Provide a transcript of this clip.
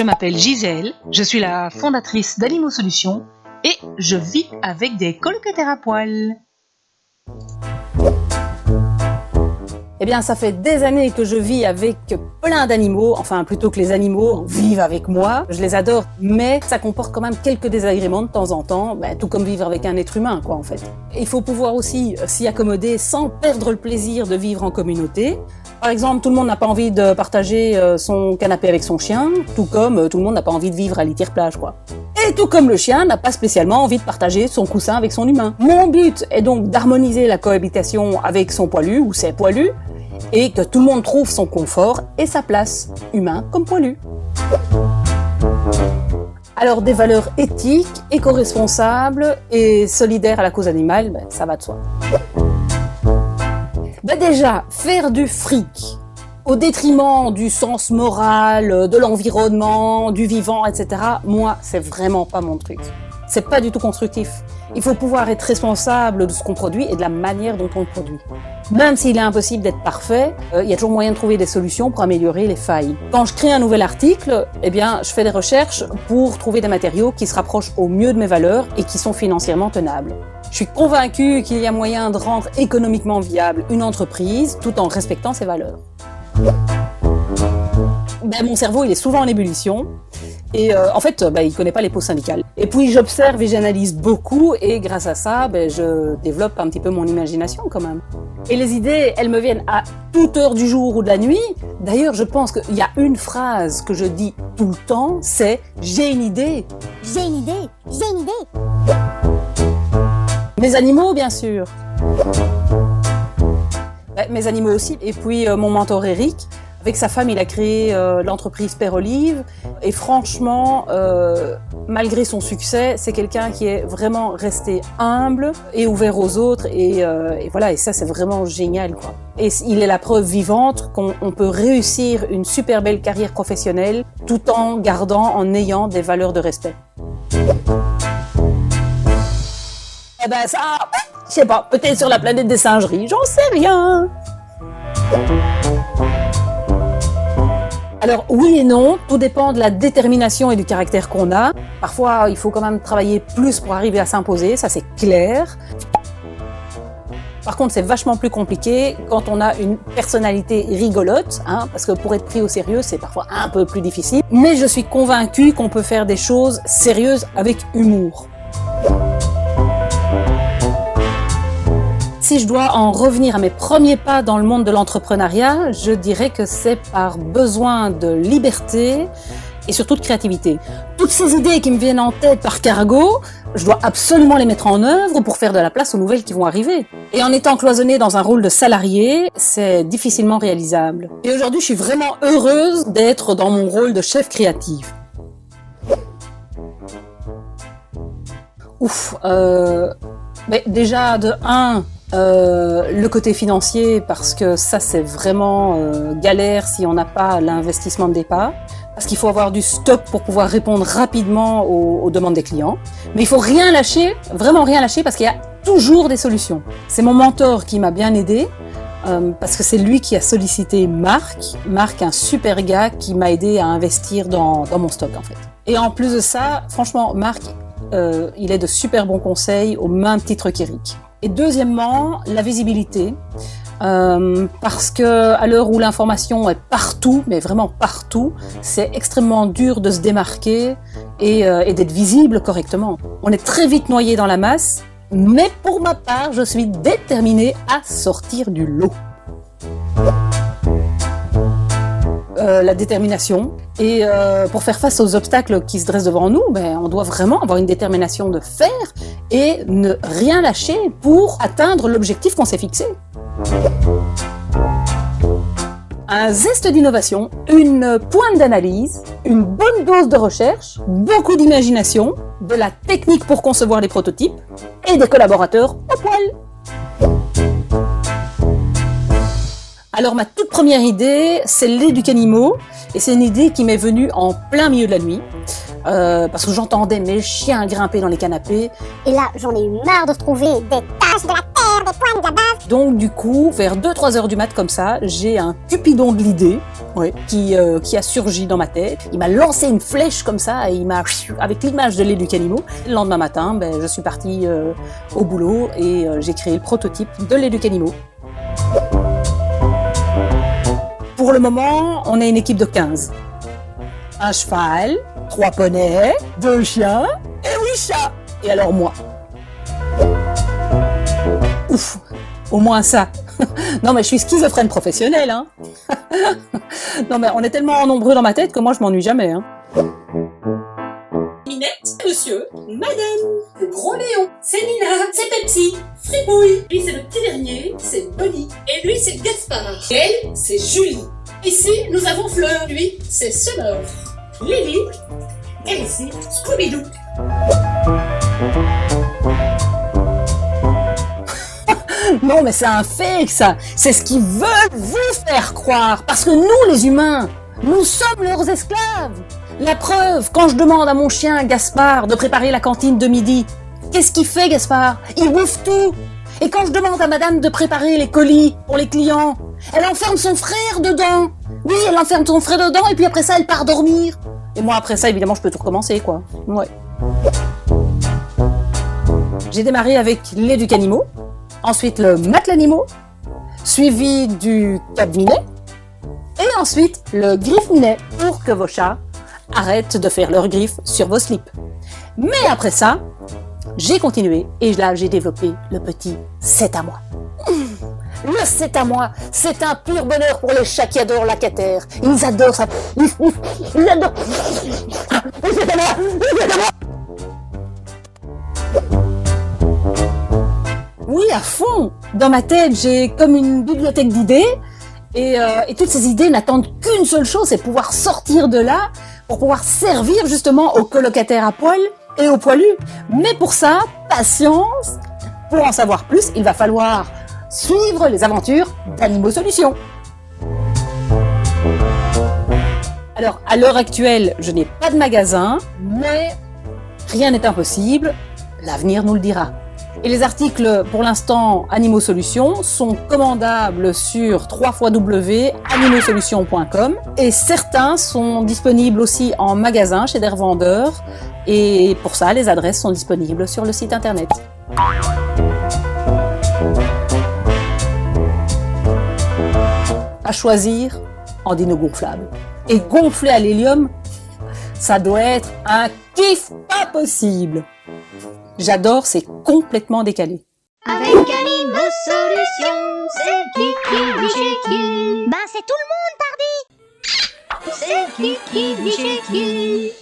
Je m'appelle Gisèle, je suis la fondatrice d'Animaux Solutions et je vis avec des colocataires à poil. Eh bien, ça fait des années que je vis avec plein d'animaux, enfin plutôt que les animaux vivent avec moi. Je les adore, mais ça comporte quand même quelques désagréments de temps en temps, tout comme vivre avec un être humain, quoi, en fait. Il faut pouvoir aussi s'y accommoder sans perdre le plaisir de vivre en communauté. Par exemple, tout le monde n'a pas envie de partager son canapé avec son chien, tout comme tout le monde n'a pas envie de vivre à Litière-Plage, quoi. Et tout comme le chien n'a pas spécialement envie de partager son coussin avec son humain. Mon but est donc d'harmoniser la cohabitation avec son poilu ou ses poilus, et que tout le monde trouve son confort et sa place, humain comme poilu. Alors des valeurs éthiques, éco-responsables et solidaires à la cause animale, ça va de soi. Déjà, faire du fric au détriment du sens moral, de l'environnement, du vivant, etc., moi, c'est vraiment pas mon truc. C'est pas du tout constructif. Il faut pouvoir être responsable de ce qu'on produit et de la manière dont on le produit. Même s'il est impossible d'être parfait, il y a toujours moyen de trouver des solutions pour améliorer les failles. Quand je crée un nouvel article, je fais des recherches pour trouver des matériaux qui se rapprochent au mieux de mes valeurs et qui sont financièrement tenables. Je suis convaincue qu'il y a moyen de rendre économiquement viable une entreprise tout en respectant ses valeurs. Mon cerveau, il est souvent en ébullition. Et il connaît pas les pauses syndicales. Et puis j'observe et j'analyse beaucoup et grâce à ça, je développe un petit peu mon imagination quand même. Et les idées, elles me viennent à toute heure du jour ou de la nuit. D'ailleurs, je pense qu'il y a une phrase que je dis tout le temps, c'est « j'ai une idée ». J'ai une idée, j'ai une idée. Mes animaux, bien sûr. Mes animaux aussi. Et puis mon mentor Eric. Avec sa femme, il a créé l'entreprise Père Olive et franchement, malgré son succès, c'est quelqu'un qui est vraiment resté humble et ouvert aux autres et ça c'est vraiment génial, quoi. Et il est la preuve vivante qu'on peut réussir une super belle carrière professionnelle tout en en ayant des valeurs de respect. Ça, je sais pas, peut-être sur la planète des singeries, j'en sais rien. Alors oui et non, tout dépend de la détermination et du caractère qu'on a. Parfois, il faut quand même travailler plus pour arriver à s'imposer, ça c'est clair. Par contre, c'est vachement plus compliqué quand on a une personnalité rigolote, parce que pour être pris au sérieux, c'est parfois un peu plus difficile. Mais je suis convaincue qu'on peut faire des choses sérieuses avec humour. Si je dois en revenir à mes premiers pas dans le monde de l'entrepreneuriat, je dirais que c'est par besoin de liberté et surtout de créativité. Toutes ces idées qui me viennent en tête par cargo, je dois absolument les mettre en œuvre pour faire de la place aux nouvelles qui vont arriver. Et en étant cloisonnée dans un rôle de salarié, c'est difficilement réalisable. Et aujourd'hui, je suis vraiment heureuse d'être dans mon rôle de chef créative. Déjà, de 1... le côté financier, parce que ça c'est vraiment galère si on n'a pas l'investissement de départ, parce qu'il faut avoir du stock pour pouvoir répondre rapidement aux demandes des clients. Mais il faut rien lâcher, vraiment rien lâcher, parce qu'il y a toujours des solutions. C'est mon mentor qui m'a bien aidé, parce que c'est lui qui a sollicité Marc, un super gars qui m'a aidé à investir dans mon stock en fait. Et en plus de ça, franchement, Marc, il est de super bons conseils au même titre qu'Eric. Et deuxièmement, la visibilité, parce que à l'heure où l'information est partout, mais vraiment partout, c'est extrêmement dur de se démarquer et d'être visible correctement. On est très vite noyé dans la masse, mais pour ma part, je suis déterminée à sortir du lot. La détermination. Et pour faire face aux obstacles qui se dressent devant nous, on doit vraiment avoir une détermination de faire et ne rien lâcher pour atteindre l'objectif qu'on s'est fixé. Un zeste d'innovation, une pointe d'analyse, une bonne dose de recherche, beaucoup d'imagination, de la technique pour concevoir des prototypes et des collaborateurs au poil. Alors ma toute première idée, c'est l'Éducanimaux, et c'est une idée qui m'est venue en plein milieu de la nuit, parce que j'entendais mes chiens grimper dans les canapés. Et là, j'en ai eu marre de retrouver des taches de la terre faire des points de la base. Donc du coup, vers 2-3 heures du mat comme ça, j'ai un cupidon de l'idée qui a surgi dans ma tête. Il m'a lancé une flèche comme ça et il m'a, avec l'image de l'Éducanimo. Le lendemain matin, je suis partie au boulot et j'ai créé le prototype de l'Éducanimo. Pour le moment, on est une équipe de 15. Un cheval, 3 poneys, 2 chiens et 8 chats. Et alors moi. Ouf, au moins ça. Non mais je suis schizophrène professionnelle, hein. Non mais on est tellement nombreux dans ma tête que moi je m'ennuie jamais, hein. Minette, monsieur, madame, le gros Léon, c'est Nina, c'est Pepsi, Fribouille, lui c'est le petit dernier, c'est Bonnie, et lui c'est Gaspard, et elle c'est Julie. Ici nous avons Fleur, lui c'est Summer, Lily, et ici Scooby-Doo. Non mais c'est un fake ça. C'est ce qu'ils veulent vous faire croire. Parce que nous les humains, nous sommes leurs esclaves. La preuve, quand je demande à mon chien Gaspard de préparer la cantine de midi, qu'est-ce qu'il fait Gaspard? Il bouffe tout. Et quand je demande à madame de préparer les colis pour les clients, elle enferme son frère dedans. Oui, elle enferme son frère dedans et puis après ça elle part dormir. Et moi après ça évidemment je peux tout recommencer quoi. Ouais. J'ai démarré avec l'Éducanimo, ensuite le Matelanimo, suivi du Cap-Minet, et ensuite le Griffe-Minet pour que vos chats arrêtent de faire leurs griffes sur vos slips. Mais après ça, j'ai continué et là j'ai développé le petit C'est à moi. Le C'est à moi, c'est un pur bonheur pour les chats qui adorent la catère. Ils adorent ça. Ils adorent. C'est à moi, c'est à moi. Oui, à fond. Dans ma tête, j'ai comme une bibliothèque d'idées et toutes ces idées n'attendent qu'une seule chose, c'est pouvoir sortir de là pour pouvoir servir justement aux colocataires à poil et aux poilus. Mais pour ça, patience. Pour en savoir plus, il va falloir suivre les aventures d'Animo Solutions. Alors, à l'heure actuelle, je n'ai pas de magasin, mais rien n'est impossible. L'avenir nous le dira. Et les articles, pour l'instant, Animo Solutions, sont commandables sur www.animosolutions.com et certains sont disponibles aussi en magasin chez des revendeurs et pour ça, les adresses sont disponibles sur le site internet. À choisir en dino gonflable. Et gonflé à l'hélium, ça doit être un kiff pas possible. J'adore, c'est complètement décalé. Avec Animo Solutions, c'est qui dit chez qui. Ben c'est tout le monde, pardi. C'est qui dit chez qui.